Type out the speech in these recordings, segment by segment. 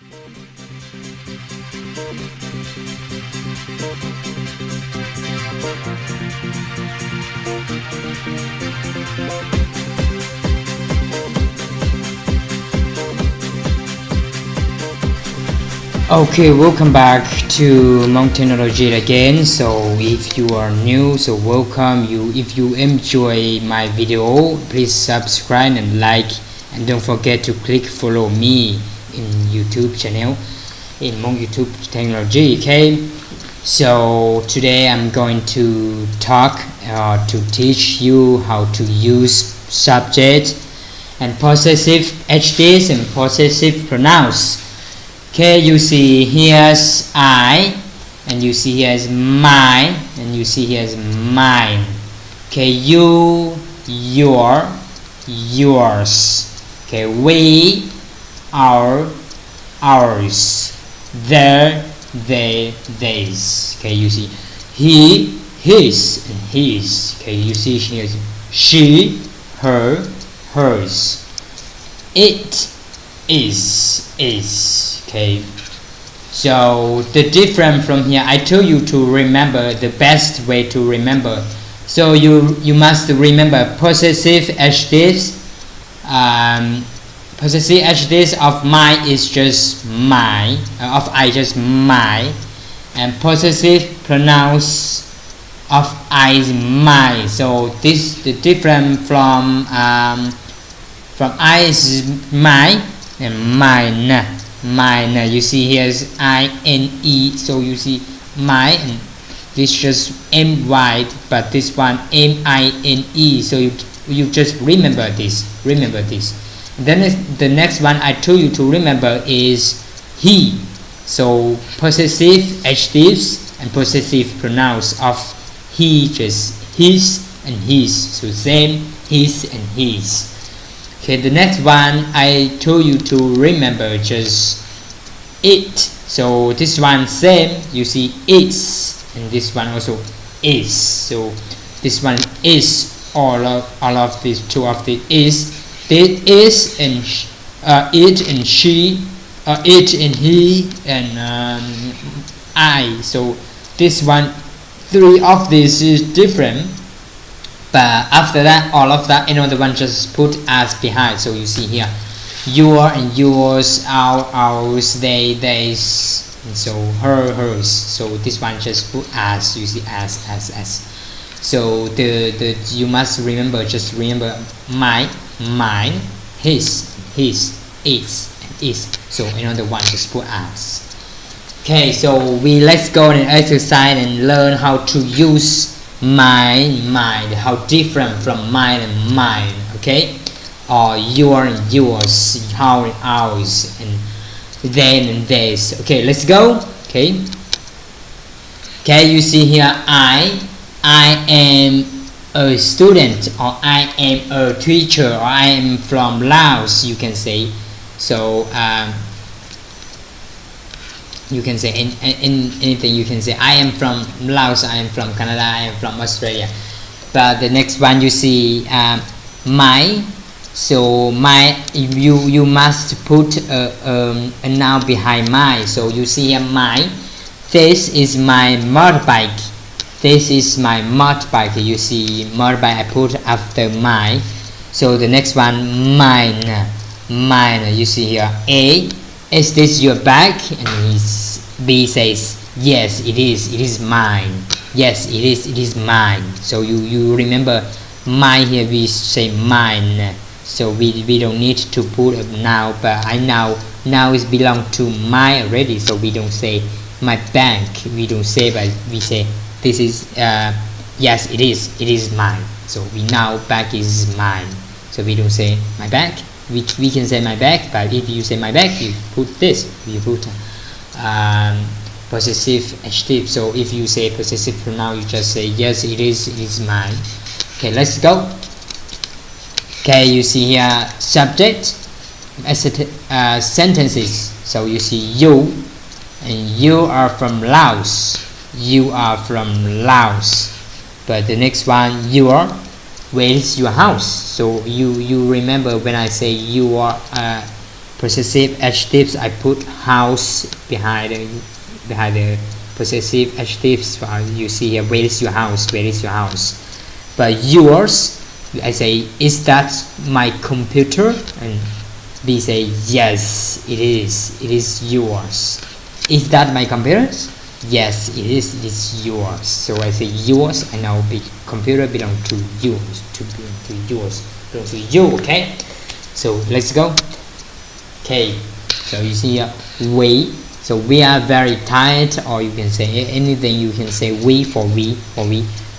Okay, welcome back to Monk Technology again. So if you are new, so welcome you. If you enjoy my video, please subscribe and like, and don't forget to click follow me in YouTube channel in Monk YouTube Technology. Okay, so today I'm going to talk to teach you how to use subject and possessive adjectives and possessive pronouns. Okay, you see here's I, and you see here's mine, and you see here's mine. Okay, you, your, yours. Okay, we, our, ours. There, they, theirs. Okay, you see he, his, and his. Okay, you see here's she, her, hers. It is. Okay, so the difference from here, I told you to remember the best way to remember. So you must remember possessive adjectives. Possessive adjectives of mine is just my, of I just my, and possessive pronouns of I is my. So this the difference from I is my and mine. Mine, you see here's I-N-E, so you see my, and this just M-Y, but this one M-I-N-E, so you just remember this. And then the next one I told you to remember is he. So possessive adjectives and possessive pronouns of he, just his and his, so same, his and his. Okay, the next one I told you to remember just it. So this one same, you see is, and this one also is. So this one is all of these two of the is. This is and it and she, it and he and I. So this one, three of these is different. But after that, all of that, another one just put as behind. So you see here, your and yours, our, ours, they, theirs, and so her, hers. So this one just put as. You see as. So the you must remember, just remember my, mine, his, its, and is. So another one just put as. Okay, so let's go and exercise and learn how to use mine, how different from mine and mine, okay, or your and yours, how and ours, and them and theirs. Okay, let's go. Okay, you see here I am a student, or I am a teacher, or I am from Laos, you can say. So you can say anything. You can say I am from Laos, I am from Canada, I am from Australia. But the next one you see my. So my, you must put a noun behind my. So you see here my. This is my motorbike. This is my motorbike. You see motorbike I put after my. So the next one mine. You see here A. Is this your bag? And B says yes, it is mine. Yes, it is mine. So you remember mine here, we say mine. So we don't need to put a noun, but I now is belong to mine already, so we don't say my bank. We don't say, but we say this is yes, it is mine. So we now bag is mine. So we don't say my bag. We can say my bag, but if you say my bag, you put this. You put possessive adjective. So if you say possessive pronoun, you just say yes, it is mine. Okay, let's go. Okay, you see here subject, sentences. So you see you, and you are from Laos. You are from Laos. But the next one, your. Where is your house? So you remember when I say you are possessive adjectives, I put house behind the possessive adjectives. You see here, where is your house, where is your house. But yours, I say, is that my computer? And B say, yes, it is yours. Is that my computer? Yes, it is yours. So I say yours, and now computer belong to yours, belong to you. Okay, so let's go. Okay, so you see we. So we are very tired, or you can say anything. You can say we for we.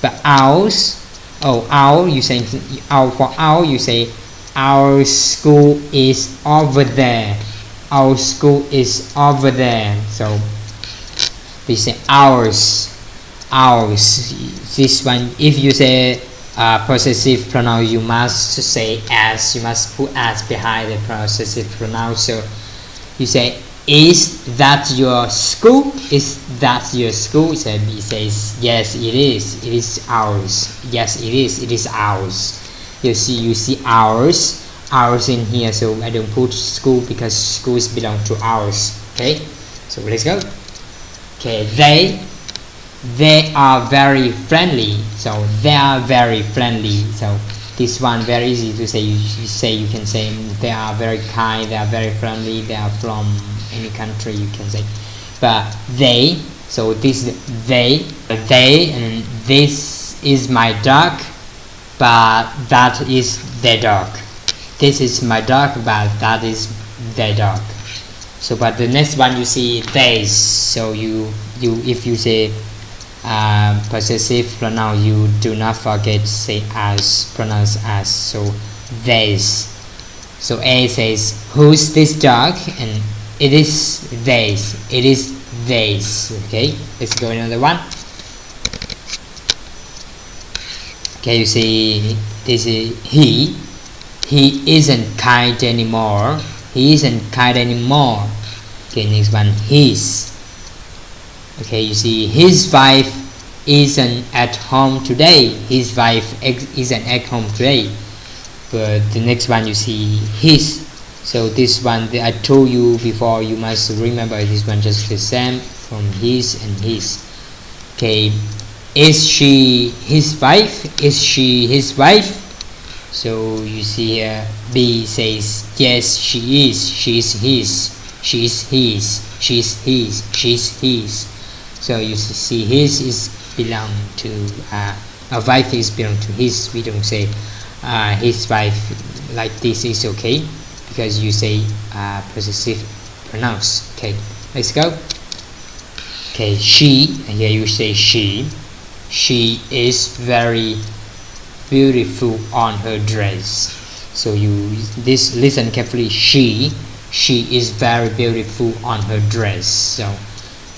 But ours, our, you say our, for our, you say our school is over there. Our school is over there. So we say ours. This one, if you say possessive pronoun, you must say as. You must put as behind the possessive pronoun. So you say, is that your school? Is that your school? So he says, yes, it is. It is ours. Yes, it is. It is ours. You see ours in here. So I don't put school because schools belong to ours. Okay. So let's go. Okay. They are very friendly. So they are very friendly. So this one very easy to say. You can say they are very kind. They are very friendly. They are from any country, you can say. But they, so this they, and this is my dog, but that is their dog. This is my dog, but that is their dog. So but the next one you see theirs. So you if you say possessive pronoun, you do not forget to say as, pronounce as. So theirs. So A says, who's this dog? And it is theirs. It is theirs. Okay, let's go another one. Okay, you see this is he. He isn't kind anymore. He isn't kind anymore. Okay, next one, his. Okay, you see his wife isn't at home today. His wife isn't at home today. But the next one you see his. So this one I told you before, you must remember this one just the same from his and his. Okay, is she his wife? Is she his wife? So you see here B says yes, she is. She is his. She is his. She is his. She is his. So you see his is belong to a wife is belong to his. We don't say his wife like this is okay, because you say possessive pronouns. Okay, let's go. Okay, she, and here you say she. She is very beautiful on her dress. So you listen carefully. She is very beautiful on her dress. So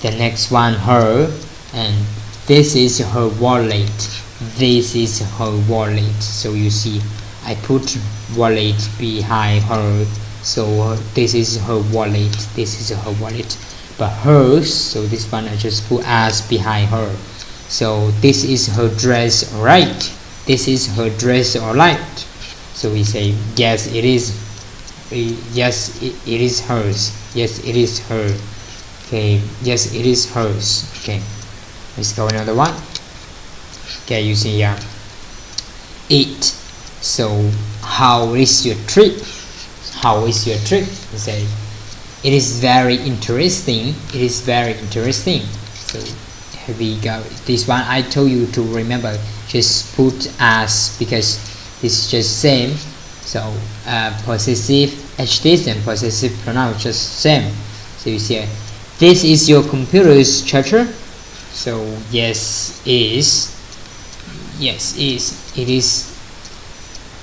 the next one, her, and this is her wallet. This is her wallet. So you see I put wallet behind her. So this is her wallet. This is her wallet. But hers, so this one I just put as behind her. So this is her dress, alright. This is her dress, alright. So we say yes, it is. Yes, it is hers. Yes, it is her. Okay, yes, it is hers. Okay, let's go another one. Okay, you see here it. So how is your trip? How is your trip? You say it is very interesting. It is very interesting. So here we go. This one I told you to remember. Just put as, because this is just same. So possessive adjectives and possessive pronoun just same. So you see this is your computer's charger. So yes is. Yes is. It is.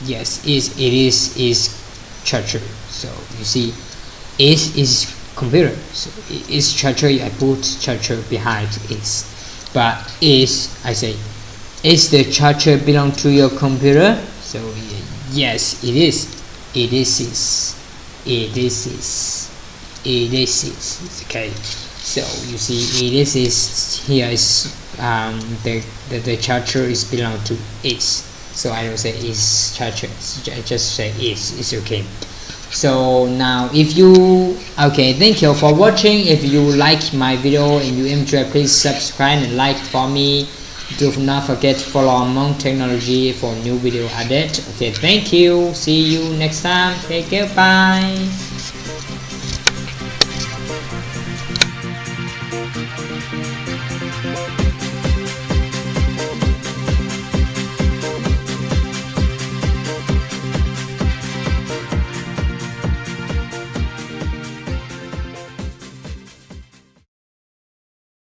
Yes is. It is charger. So you see is computer. So is charger, I put charger behind is. But is, I say, is the charger belong to your computer? So yes, it is. It is. It is. It is. Okay. So you see, it is here is the charger is belong to is. So I don't say is charger. I just say is. It's okay. So now if you thank you for watching. If you like my video and you enjoy, please subscribe and like for me. Do not forget to follow Monk Technology for new video added. Okay, thank you, see you next time, take care, bye.